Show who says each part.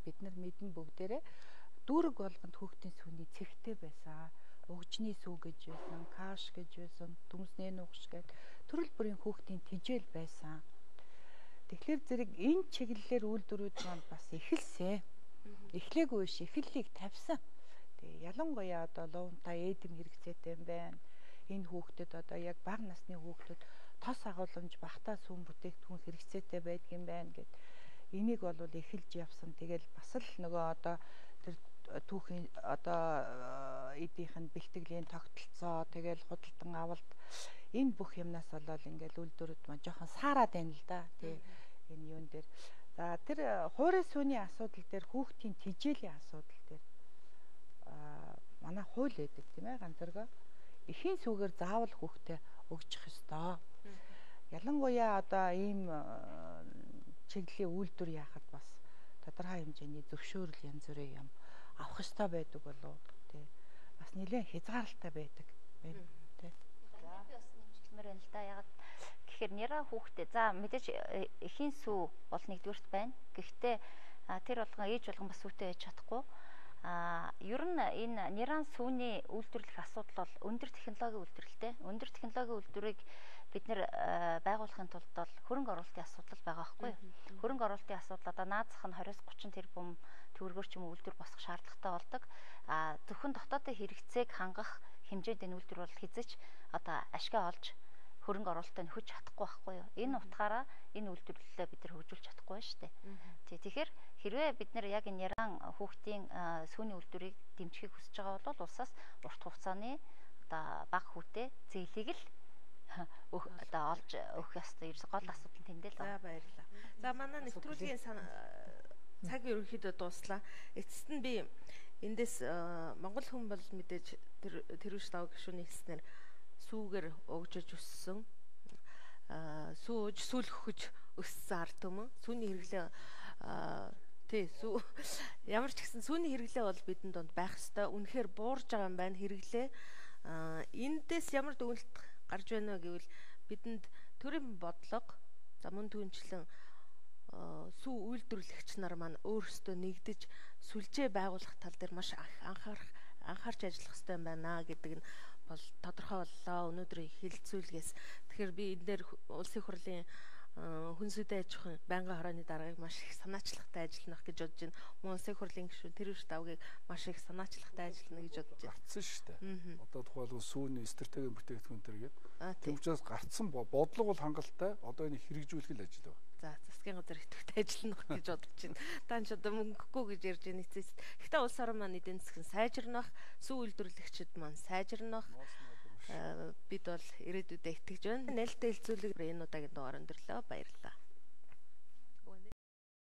Speaker 1: бид нар мэднэ бүгдээрээ дүүрэг болгонд хүүхдийн сүний цэгтэй байсан. Угжны сүү гэж байсан, каш гэж байсан, дүмснээ нугш гэж төрөл бүрийн хүүхдийн тижэл байсан. Тэгэхээр зэрэг энэ чиглэлээр үйлдвэрүүд маань бас эхэлсэн. Эхлээгүй биш, эхлэлийг тавьсан. Тэгээ ялангуяа одоо луунтай эдэм хэрэгцээтэй юм байна. Энэ хүүхдэд одоо яг бага насны хүүхдэд тос агуулмж багтаа сүм бүтээгдэхүүн хэрэгцээтэй байдгийм байна гэд. Энийг бол эхэлж явсан. Тэгэл бас л нөгөө одоо тэр түүхийн одоо эдийнх нь бэлтгэлийн тогтолцоо тэгэл худалдан авалт энэ бүх юмнаас болоод ингээл үйлдвэрүүд маань жоохон саарад байна л да. Тий энэ юун дээр. За тэр хуурай сүүний асуудал дээр хүүхдийн тижээлийн асуудал дээр манай хууль байдаг тийм ээ ганцэргөө. Эхийн сүгээр заавал хүүхдээ өгчих ёстой. Ялангуяа одоо ийм чиглэлийн үйлдвэр яхад бас тодорхой хэмжээний зөвшөөрөл янз бүрийн юм авах ёстой байдаг болов тий. Бас нэлээд хязгаарлалтай байдаг байна тий.
Speaker 2: За би бас нэмжлэмээр байна л да. Яг гэхээр нэраа хүүхдээ за мэдээж эхийн сүү бол нэгдүгээрт байна. Гэхдээ тэр болгон ээж болгон бас сүүтэй ээж чадахгүй. Ер нь энэ нэран сүүний үйлдвэрлэх асуудал бол өндөр технологийн үйлдвэрлэлтэй. Өндөр технологийн үйлдвэрийг бид нэр байгуулахын тулд бол хөрөнгө оруулалтын асуудал байгаа байхгүй юу? Хөрөнгө оруулалтын асуудал одоо наазах нь 20-30 тэрбум төгрөгөөр ч юм уу үйлдвэр босох шаардлагатай болдог. Зөвхөн дотоодын хэрэгцээг хангах хэмжээнд энэ үйлдвэр бол хязгаарч одоо ашгаа олж хөрөнгө оруулалтаа нөхөж чадахгүй байхгүй юу? Энэ утгаараа энэ үйлдвэрлэлээ бид нар хөгжүүлж чадахгүй байна шүү дээ. Тэгэхээр хэрвээ бид нар яг энэ яран хүүхдийн сүүний үйлдвэрийг дэмжихийг хүсэж байгаа бол улсаас урт хугацааны одоо бага хүүтэй зээлийг л одоо олж өгөх ёстой. Ерөөс гол асуудал нь тэндээ л байна.
Speaker 3: За баярлалаа. За манай нэвтрүүлгийн цаг ерөнхийдөө дууслаа. Эцэст нь би эндээс Монгол хүн бол мэдээж тэрүүш тав гишүүний хэлснээр сүүгээр өгжөж өссөн сүүж сүл хөхөж өссөн ард түмэн сүүний хэрэглээ тий сүү ямар ч гэсэн сүүний хэрэглээ бол бидэнд донд байх ёстой. Үнэхээр буурж байгаа юм байна хэрэглээ. Эндээс ямар дүгнэлт гарч байна вэ гэвэл бидэнд төрийн бодлого за мөн түүнчлэн сүү үйлдвэрлэгч нар маань өөрсдөө нэгдэж сүлжээ байгуулах тал дээр маш анхаарч ажиллах хэрэгтэй юм байна гэдэг нь бол тодорхой боллоо өнөөдрийн хэлэлцүүлгээс. Тэгэхээр би энэ дээр улсын хурлын хүнсүдэ аж ахуйн байнгын хорооны даргаыг маш их санаачлагтай ажиллах гэж бодож байна. Мөн улсын хурлын гишүүн тэрүүш давгийг маш их санаачлагтай ажиллана гэж бодож байна.
Speaker 4: Гарцсан шүү дээ. Одоо тухайлбал сүүний стратегийн бүтээгдэхүүн төргээд тийм учраас гарцсан бодлого бол хангалттай. Одоо энийг хэрэгжүүлэх л ажил байна.
Speaker 3: За засгийн газар идэвхтэй ажиллах гэж бодож байна. Та ч одоо мөнгөгүй гэж ярьж байна эцэст. Гэхдээ улс орон маань эдийн засгийн сайжирнах, сүү үйлдвэрлэгчид маань сайжирнах бид бол ирээдүйдээ итгэж байна. Нээлттэй хэлцүүлэг энэ удаагийн дугаар өндөрлөө. Баярлалаа.